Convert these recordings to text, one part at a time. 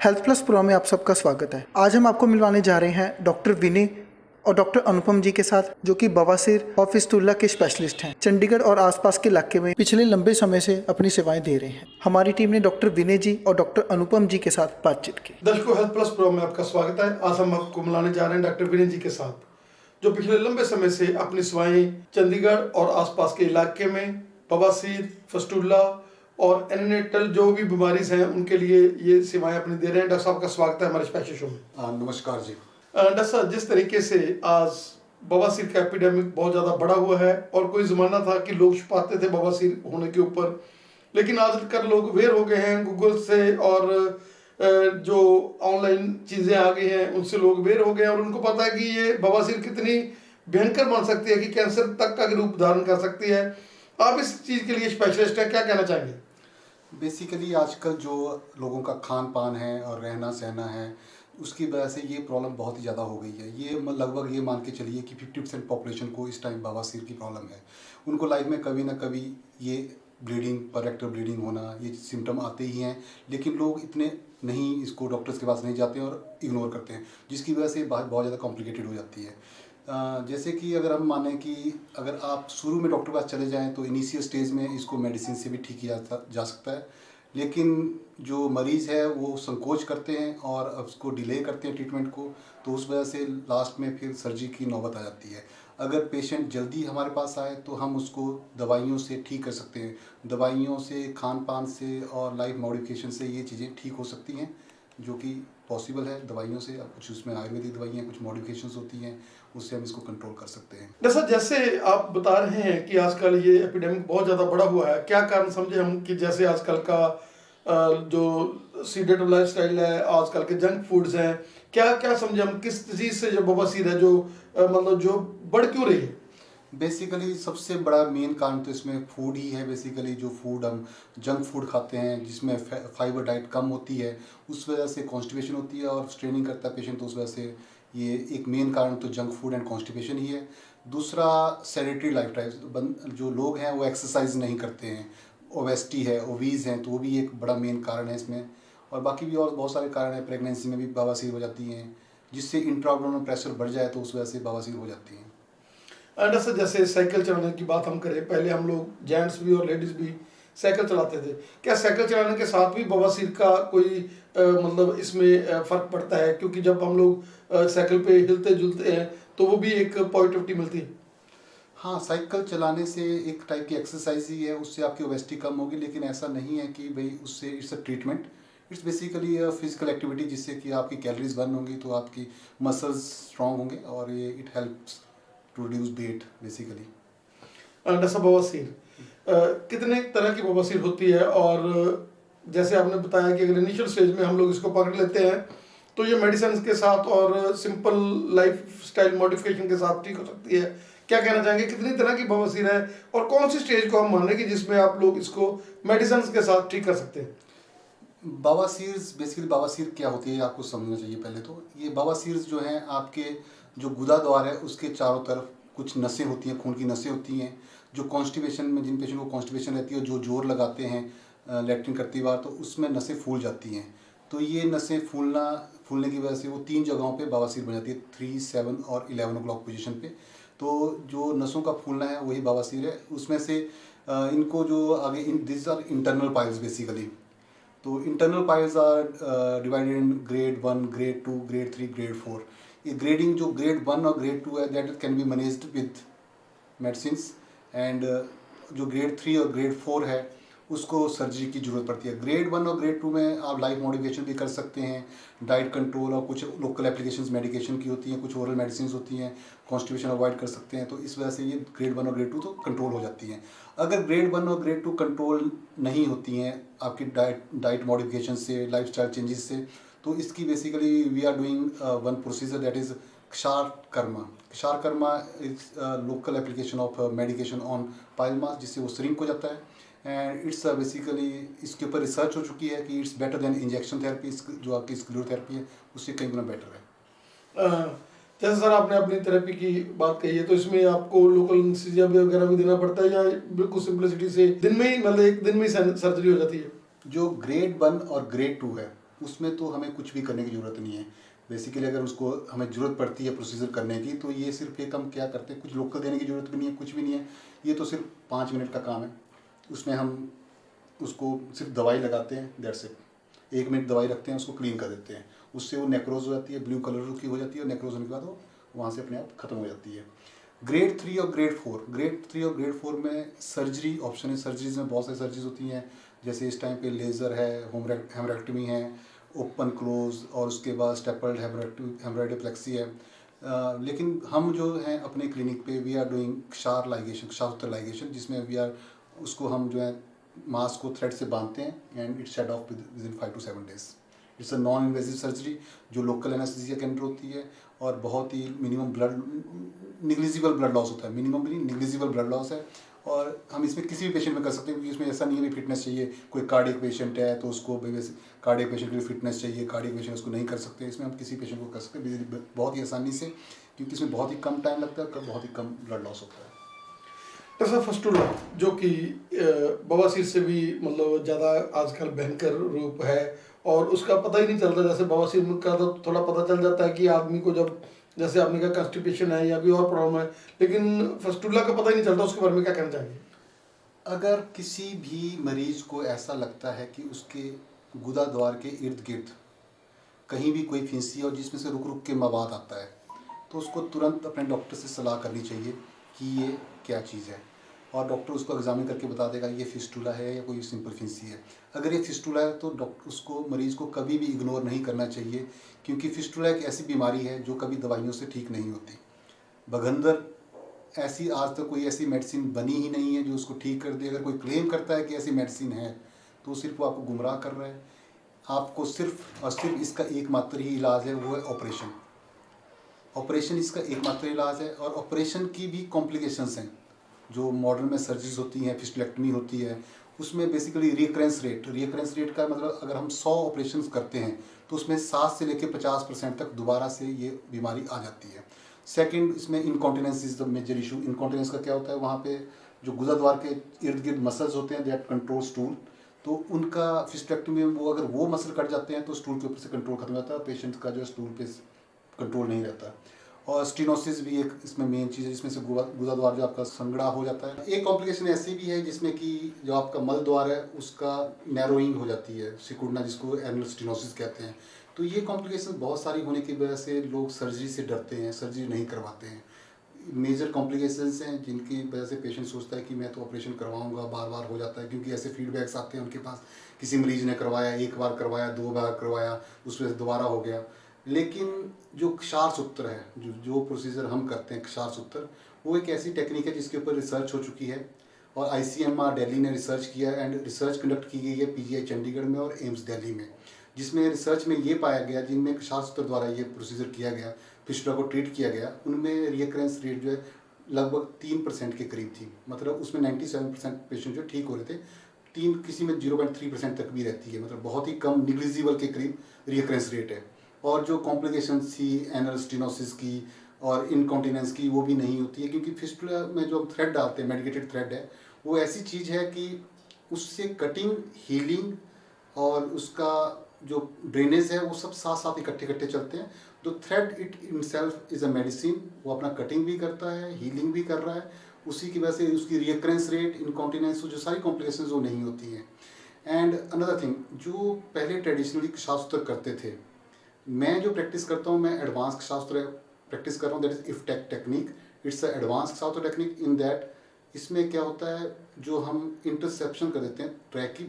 Health plus pro में आप सबका स्वागत है। आज हम आपको मिलवाने जा रहे हैं डॉक्टर विनय और डॉक्टर अनुपम जी के साथ, जो कि बवासीर और फिस्टुला के स्पेशलिस्ट हैं। चंडीगढ़ और आसपास के इलाके में पिछले लंबे समय से अपनी सेवाएं दे रहे हैं। हमारी टीम ने डॉक्टर विनय जी और डॉक्टर अनुपम जी के साथ बातचीत की। दर्शकों, हेल्थ प्लस प्रो में आपका स्वागत है। आज हम आपको मिलाने जा रहे हैं डॉक्टर विनय जी के साथ, जो पिछले लंबे समय से अपनी सेवाएं चंडीगढ़ और आसपास के इलाके में बवासीर, फिस्टुला और एनीनेटल जो भी बीमारीज हैं उनके लिए ये सेवाएं अपनी दे रहे हैं। डॉक्टर साहब का स्वागत है हमारे स्पेशल शो में। नमस्कार जी। डॉक्टर साहब, जिस तरीके से आज बवासीर का एपिडेमिक बहुत ज़्यादा बढ़ा हुआ है और कोई ज़माना था कि लोग छुपाते थे बवासीर होने के ऊपर, लेकिन आजकल लोग अवेयर हो गए हैं गूगल से और जो ऑनलाइन चीज़ें आ गई हैं उनसे लोग अवेयर हो गए हैं और उनको पता है कि ये बवासीर कितनी भयंकर बन सकती है कि कैंसर तक का रूप धारण कर सकती है। आप इस चीज़ के लिए स्पेशलिस्ट हैं, क्या कहना चाहेंगे? बेसिकली आजकल जो लोगों का खान पान है और रहना सहना है, उसकी वजह से ये प्रॉब्लम बहुत ही ज़्यादा हो गई है। ये लगभग ये मान के चलिए कि 50% पॉपुलेशन को इस टाइम बवासीर की प्रॉब्लम है। उनको लाइफ में कभी ना कभी ये ब्लीडिंग, रेक्टल ब्लीडिंग होना, ये सिम्टम आते ही हैं, लेकिन लोग इतने नहीं इसको डॉक्टर्स के पास नहीं जाते हैं और इग्नोर करते हैं, जिसकी वजह से बात बहुत ज़्यादा कॉम्प्लिकेटेड हो जाती है। जैसे कि अगर हम माने कि अगर आप शुरू में डॉक्टर के पास चले जाएं तो इनिशियल स्टेज में इसको मेडिसिन से भी ठीक किया जा सकता है, लेकिन जो मरीज़ है वो संकोच करते हैं और उसको डिले करते हैं ट्रीटमेंट को, तो उस वजह से लास्ट में फिर सर्जरी की नौबत आ जाती है। अगर पेशेंट जल्दी हमारे पास आए तो हम उसको दवाइयों से ठीक कर सकते हैं। दवाइयों से, खान पान से और लाइफ मॉडिफिकेशन से ये चीज़ें ठीक हो सकती हैं, जो कि पॉसिबल है दवाइयों से। अब कुछ उसमें आयुर्वेदिक दवाइयाँ, कुछ मॉडिफिकेशंस होती हैं, उससे हम इसको कंट्रोल कर सकते हैं। जैसे आप बता रहे हैं कि आजकल ये एपिडेमिक बहुत ज़्यादा बढ़ा हुआ है, क्या कारण समझे हम कि जैसे आजकल का जो सीडेटिव लाइफस्टाइल है, आजकल के जंक फूड्स हैं, क्या क्या समझे हम किस चीज़ से जो बवासीर है जो मतलब जो बढ़ क्यों रही है? बेसिकली सबसे बड़ा मेन कारण तो इसमें फूड ही है। बेसिकली जो फूड हम जंक फूड खाते हैं, जिसमें फाइबर डाइट कम होती है, उस वजह से कॉन्स्टिपेशन होती है और स्ट्रेनिंग करता है पेशेंट, तो उस वजह से ये एक मेन कारण तो जंक फूड एंड कॉन्स्टिपेशन ही है। दूसरा, सेडेटरी लाइफस्टाइल, जो लोग हैं वो एक्सरसाइज नहीं करते हैं, ओबेसिटी है, ओवीज हैं, तो वो भी एक बड़ा मेन कारण है इसमें। और बाकी भी और बहुत सारे कारण हैं। प्रेगनेंसी में भी बवासीर हो जाती हैं, जिससे इंट्राअब्डोमिनल प्रेशर बढ़ जाए तो उस वजह से बवासीर हो जाती हैं। अंडर जैसे साइकिल चलाने की बात हम करें, पहले हम लोग जेंट्स भी और लेडीज भी साइकिल चलाते थे, क्या साइकिल चलाने के साथ भी बवासीर का कोई मतलब इसमें फर्क पड़ता है? क्योंकि जब हम लोग साइकिल पे हिलते जुलते हैं तो वो भी एक पॉजिटिविटी मिलती है। हाँ, साइकिल चलाने से एक टाइप की एक्सरसाइज ही है, उससे आपकी ओबेसिटी कम होगी, लेकिन ऐसा नहीं है कि भाई उससे it's a treatment. It's basically a physical activity, जिससे कि आपकी कैलोरीज बर्न होंगी तो आपकी मसल्स स्ट्रांग होंगे और ये it helps to reduce weight basically. Under बवासीर कितने तरह की बवासीर होती है? और जैसे आपने बताया कि अगर इनिशियल स्टेज में हम लोग इसको पकड़ लेते हैं तो ये मेडिसिन के साथ और सिंपल लाइफ स्टाइल मॉडिफिकेशन के साथ ठीक हो सकती है। क्या कहना चाहेंगे, कितनी तरह की बवासीर है और कौन सी स्टेज को हम मान लें कि जिसमें आप लोग इसको मेडिसिन के साथ ठीक कर सकते हैं? बवासीर, बेसिकली बवासीर क्या होती है आपको समझना चाहिए पहले तो। ये बवासीर जो हैं, आपके जो गुदा द्वार है उसके चारों तरफ कुछ नसें होती हैं, खून की नसें होती हैं, जो कॉन्स्टिपेशन में, जिन पेशेंट को कॉन्स्टिपेशन रहती है, जो जोर लगाते हैं लैट्रिन करती बार, तो उसमें नसें फूल जाती हैं। तो ये नसें फूलने की वजह से वो 3 जगहों पे बवासीर बन जाती है, 3, 7 और 11 o'clock पोजीशन पे। तो जो नसों का फूलना है वही बवासीर है। उसमें से इनको जो आगे this are internal piles basically. तो internal piles are divided in grade 1, grade 2, grade 3, grade 4। ये ग्रेडिंग जो ग्रेड 1 और ग्रेड 2 है, that can be managed with medicines, and जो ग्रेड 3 और ग्रेड 4 है उसको सर्जरी की ज़रूरत पड़ती है। ग्रेड 1 और ग्रेड 2 में आप लाइफ मॉडिफिकेशन भी कर सकते हैं, डाइट कंट्रोल और कुछ लोकल एप्लीकेशंस मेडिकेशन की होती हैं, कुछ ओरल मेडिसिन होती हैं, कॉन्स्टिपेशन अवॉइड कर सकते हैं। तो इस वजह से ये ग्रेड 1 और ग्रेड 2 तो कंट्रोल हो जाती हैं। अगर ग्रेड 1 और ग्रेड 2 कंट्रोल नहीं होती हैं आपकी डाइट मॉडिफिकेशन से, लाइफ स्टाइल चेंजेस से, तो इसकी basically we are doing one procedure, that is क्षार कर्मा। क्षार कर्मा is local application of medication on pile mass, जिससे वो श्रिंक हो जाता है। एंड इट्स बेसिकली इसके ऊपर रिसर्च हो चुकी है कि it's better than injection therapy. जो आपकी स्क्लेरोथेरेपी है उससे कई गुना बेटर है। जैसे सर आपने अपनी थेरेपी की बात कही है, तो इसमें आपको लोकल एनेस्थीसिया वगैरह भी देना पड़ता है या बिल्कुल सिंपलिसिटी से दिन में ही, मतलब एक दिन में ही सर्जरी हो जाती है? जो ग्रेड 1 और ग्रेड 2 है उसमें तो हमें कुछ भी करने की ज़रूरत नहीं है। बेसिकली अगर उसको हमें ज़रूरत पड़ती है प्रोसीजर करने की, तो ये सिर्फ एक हम क्या करते हैं, कुछ लोकल देने की ज़रूरत भी नहीं है, कुछ भी नहीं है। ये तो सिर्फ 5 मिनट का काम है। उसमें हम उसको सिर्फ दवाई लगाते हैं, दैट्स इट। 1 मिनट दवाई रखते हैं, उसको क्लीन कर देते हैं। उससे वो नेक्रोज हो जाती है, ब्लू कलर की हो जाती है, और नेक्रोज होने के बाद वो वहाँ से अपने आप खत्म हो जाती है। ग्रेड 3 और ग्रेड 4, ग्रेड 3 और ग्रेड 4 में सर्जरी ऑप्शन है। सर्जरीज में बहुत सारी सर्जरीज होती हैं, जैसे इस टाइम पे लेज़र है, हेमरेक्टमी है, ओपन क्लोज, और उसके बाद स्टेपल्ड हेमरेडिप्लेक्सी है। लेकिन हम जो हैं अपने क्लिनिक पे वी आर डूइंग क्षार लाइगेशन, क्षारोत्तर लाइगेशन, जिसमें वी आर उसको हम जो है मांस को थ्रेड से बांधते हैं and it shed off within 5 to 7 days। It's a non invasive surgery जो लोकल एनेस्थीसिया के अंडर होती है, और बहुत ही minimum blood negligible blood loss होता है, मिनिमम भी निग्लिजिबल ब्लड लॉस है। और हम इसमें किसी भी पेशेंट में कर सकते हैं, क्योंकि इसमें ऐसा नहीं है भी फिटनेस चाहिए। कोई कार्डियक पेशेंट है तो उसको कार्डियक पेशेंट के लिए फिटनेस चाहिए, कार्डियक पेशेंट उसको नहीं कर सकते। इसमें हम किसी पेशेंट को कर सकते हैं बहुत ही आसानी से, क्योंकि इसमें बहुत ही कम टाइम लगता है और बहुत ही कम ब्लड लॉस होता है। ऐसा फस्टूला जो कि बवासीर से भी मतलब ज़्यादा आजकल भयंकर रूप है, और उसका पता ही नहीं चलता। जैसे बवासीर का तो थोड़ा पता चल जाता है कि आदमी को जब जैसे आपने कहा कॉन्स्टिपेशन है या भी और प्रॉब्लम है, लेकिन फस्टूला का पता ही नहीं चलता। उसके बारे में क्या कहना चाहिए? अगर किसी भी मरीज को ऐसा लगता है कि उसके गुदा द्वार के इर्द गिर्द कहीं भी कोई फिंसी है और जिसमें से रुक रुक के मवाद आता है, तो उसको तुरंत अपने डॉक्टर से सलाह करनी चाहिए कि ये क्या चीज़ है, और डॉक्टर उसको एग्जामिन करके बता देगा ये फिस्टूला है या कोई सिंपल फिंसी है। अगर ये फिस्टूला है तो डॉक्टर उसको मरीज़ को कभी भी इग्नोर नहीं करना चाहिए, क्योंकि फिस्टूला एक ऐसी बीमारी है जो कभी दवाइयों से ठीक नहीं होती। बगंदर ऐसी आज तक कोई ऐसी मेडिसिन बनी ही नहीं है जो उसको ठीक कर दे। अगर कोई क्लेम करता है कि ऐसी मेडिसिन है तो सिर्फ वो आपको गुमराह कर रहा है। आपको सिर्फ और सिर्फ इसका एकमात्र ही इलाज है, वो है ऑपरेशन। ऑपरेशन इसका एकमात्र इलाज है, और ऑपरेशन की भी कॉम्प्लिकेशंस हैं। जो मॉडर्न में सर्जरीज होती हैं, फिस्टुलेक्टमी होती है, उसमें बेसिकली रिकरेंस रेट का मतलब अगर हम 100 ऑपरेशंस करते हैं तो उसमें 7 से लेकर 50% तक दोबारा से ये बीमारी आ जाती है। सेकंड, इसमें incontinence is the major issue. Incontinence का क्या होता है, वहाँ पे जो गुदा द्वार के इर्द गिर्द मसल्स होते हैं दैट कंट्रोल स्टूल, तो उनका फिस्टेक्टमी में वो अगर वो मसल कट जाते हैं तो स्टूल के ऊपर से कंट्रोल खत्म हो जाता है, पेशेंट का जो स्टूल पे कंट्रोल नहीं रहता। और स्टीनोसिस भी एक इसमें मेन चीज़ है, जिसमें से गुदा द्वार जो आपका संगड़ा हो जाता है। एक कॉम्प्लिकेशन ऐसी भी है जिसमें कि जो आपका मल द्वार है उसका नैरोइंग हो जाती है, सिकुड़ना, जिसको एनुलर स्टीनोसिस कहते हैं। तो ये कॉम्प्लिकेशन बहुत सारी होने की वजह से लोग सर्जरी से डरते हैं, सर्जरी नहीं करवाते हैं। मेजर कॉम्प्लिकेशंस हैं जिनकी वजह से पेशेंट सोचता है कि मैं तो ऑपरेशन करवाऊंगा, बार बार हो जाता है, क्योंकि ऐसे फीडबैक्स आते हैं उनके पास, किसी मरीज ने करवाया, 1 बार करवाया, 2 बार करवाया, उसमें से दोबारा हो गया। लेकिन जो क्षार सूत्र है, जो प्रोसीजर हम करते हैं क्षार सूत्र, वो एक ऐसी टेक्निक है जिसके ऊपर रिसर्च हो चुकी है, और ICMR दिल्ली ने रिसर्च किया है, एंड रिसर्च कंडक्ट की गई है PGI चंडीगढ़ में और एम्स दिल्ली में, जिसमें रिसर्च में ये पाया गया, जिनमें क्षार सूत्र द्वारा ये प्रोसीजर किया गया, फिस्टुला को ट्रीट किया गया, उनमें रिकरेंस रेट जो है लगभग 3% के करीब थी। मतलब उसमें 97% पेशेंट जो ठीक हो रहे थे, किसी में 0.3% तक भी रहती है, मतलब बहुत ही कम, निग्लिजिबल के करीब रिकरेंस रेट है। और जो कॉम्प्लिकेशंस थी एनल स्टीनोसिस की और इनकॉन्टिनेंस की, वो भी नहीं होती है, क्योंकि फिस्टुला में जो हम थ्रेड डालते हैं, मेडिकेटेड थ्रेड है, वो ऐसी चीज़ है कि उससे कटिंग, हीलिंग और उसका जो ड्रेनेज है वो सब साथ साथ इकट्ठे इकट्ठे चलते हैं। तो thread it itself is a medicine, वो अपना कटिंग भी करता है, हीलिंग भी कर रहा है, उसी की वजह से उसकी रिकरेंस रेट, इनकॉन्टिनेंस, जो सारी कॉम्प्लिकेशंस वो नहीं होती हैं। एंड अनदर थिंग, जो पहले ट्रेडिशनली शास्त्र करते थे, मैं जो प्रैक्टिस करता हूँ, मैं एडवांस शास्त्र प्रैक्टिस कर रहा हूँ, that is IFTAK technique. It's a advance शास्त्र टेक्निक इन दैट इसमें क्या होता है, जो हम इंटरसेप्शन कर देते हैं ट्रैक की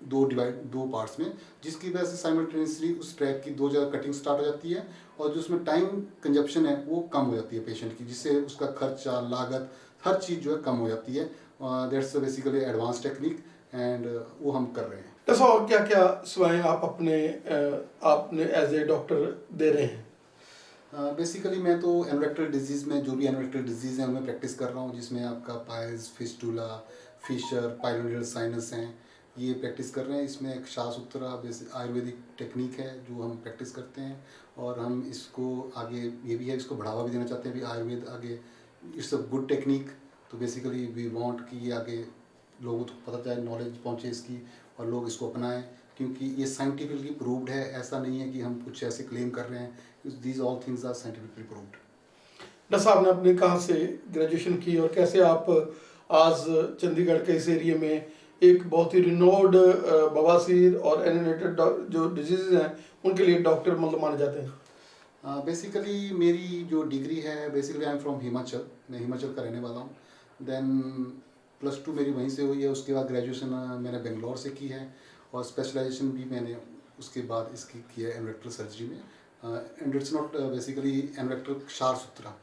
दो पार्ट्स में, जिसकी वजह से साइमल्टेनियसली उस ट्रैक की 2 जगह कटिंग स्टार्ट हो जाती है, और जो उसमें टाइम कंजप्शन है वो कम हो जाती है पेशेंट की, जिससे उसका खर्चा, लागत, हर चीज़ जो है कम हो जाती है। That's basically advance technique, and वो हम कर रहे हैं। ऐसा और क्या क्या सेवाएं आप आपने एज ए डॉक्टर दे रहे हैं? बेसिकली मैं तो एनोरेक्टल डिजीज़ में, जो भी एनोरेक्टल डिजीज़ हैं उनमें प्रैक्टिस कर रहा हूँ, जिसमें आपका पाइल्स, फिस्टुला, फिशर, पाइलोनियल साइनस हैं, ये प्रैक्टिस कर रहे हैं। इसमें एक शासूत्रा बेसिक आयुर्वेदिक टेक्निक है जो हम प्रैक्टिस करते हैं, और हम इसको आगे, ये भी है, इसको बढ़ावा भी देना चाहते हैं भी आयुर्वेद आगे, इट्स अ गुड टेक्निक। तो बेसिकली वी वांट कि ये आगे लोगों तक पता जाए, नॉलेज पहुँचे इसकी, और लोग इसको अपनाएं, क्योंकि ये साइंटिफिकली प्रूव्ड है, ऐसा नहीं है कि हम कुछ ऐसे क्लेम कर रहे हैं। These all things are scientifically proved. Doctor साहब ने अपने कहाँ से ग्रेजुएशन की और कैसे आप आज चंडीगढ़ के इस एरिया में एक बहुत ही रिनोड बवासीर और एनिनेटेड जो डिजीज हैं उनके लिए डॉक्टर मतलब माने जाते हैं? बेसिकली मेरी जो डिग्री है, basically I am from Himachal, मैं हिमाचल का रहने वाला हूँ। देन +2 मेरी वहीं से हुई है। उसके बाद ग्रेजुएशन मैंने बेंगलोर से की है और स्पेशलाइजेशन भी मैंने उसके बाद इसकी की है एनरेक्टल सर्जरी में। एंड इट्स नॉट बेसिकली एनरेक्टल क्षार सूत्रा,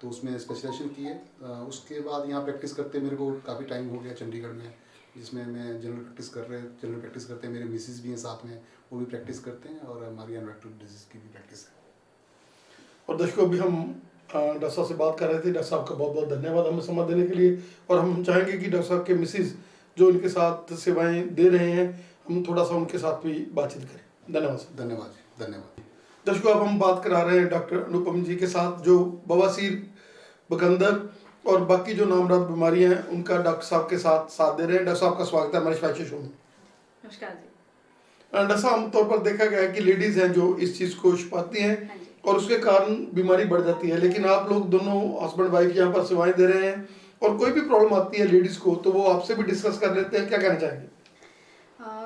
तो उसमें स्पेशलाइजेशन की है। उसके बाद यहाँ प्रैक्टिस करते मेरे को काफ़ी टाइम हो गया चंडीगढ़ में, जिसमें मैं जनरल प्रैक्टिस करते हैं। मेरे मिसेस भी हैं साथ में, वो भी प्रैक्टिस करते हैं और हमारी एनरेक्टल डिजीज़ की भी प्रैक्टिस है। और दर्शकों, अभी हम डॉक्टर साहब से बात कर रहे थे। डॉक्टर साहब का बहुत बहुत धन्यवाद हमें समय देने के लिए। और हम चाहेंगे कि डॉक्टर साहब के मिसेज जो इनके साथ सेवाएं दे रहे हैं, हम थोड़ा सा उनके साथ भी बातचीत करें। धन्यवाद सर। धन्यवाद जी, धन्यवाद। दर्शकों, अब हम बात करा रहे हैं डॉक्टर अनुपम जी के साथ, जो बवासीर, बकंदर और बाकी जो नामराद बीमारियां हैं उनका डॉक्टर साहब के साथ दे रहे हैं। डॉक्टर साहब का स्वागत है हमारे स्पेशल शो में। नमस्कार जी। डॉक्टर साहब, आमतौर पर देखा गया है कि लेडीज हैं जो इस चीज़ को छुपाती हैं हाँ जी। और उसके कारण बीमारी बढ़ जाती है, लेकिन आप लोग दोनों हस्बैंड वाइफ यहाँ पर सेवाएं दे रहे हैं और कोई भी प्रॉब्लम आती है लेडीज को तो वो आपसे भी डिस्कस कर लेते हैं। क्या कहना चाहेंगे?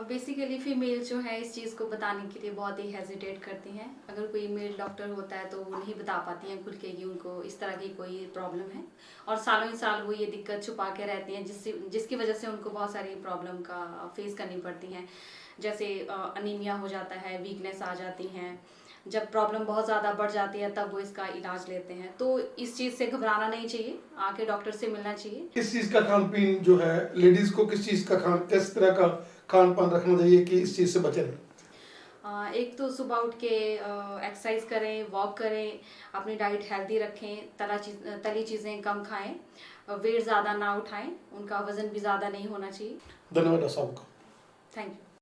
बेसिकली फीमेल जो है इस चीज़ को बताने के लिए बहुत ही हेजिटेट करती हैं। अगर कोई मेल डॉक्टर होता है तो वो नहीं बता पाती हैं खुल के कि उनको इस तरह की कोई प्रॉब्लम है, और सालों ही साल वो ये दिक्कत छुपा के रहती हैं, जिसकी वजह से उनको बहुत सारी प्रॉब्लम का फेस करनी पड़ती हैं। जैसे अनीमिया हो जाता है, वीकनेस आ जाती हैं। जब प्रॉब्लम बहुत ज़्यादा बढ़ जाती है तब वो इसका इलाज लेते हैं। तो इस चीज़ से घबराना नहीं चाहिए, आके डॉक्टर से मिलना चाहिए। इस चीज़ का खान पीन जो है, लेडीज को किस तरह का खान पान रखना चाहिए कि इस चीज़ से बचे रहें? एक तो सुबह उठ के एक्सरसाइज करें, वॉक करें, अपनी डाइट हेल्दी रखें, तली चीज़ें कम खाएं, वेट ज़्यादा ना उठाएं, उनका वज़न भी ज़्यादा नहीं होना चाहिए। धन्यवाद डॉक्टर साहब का। Thank you.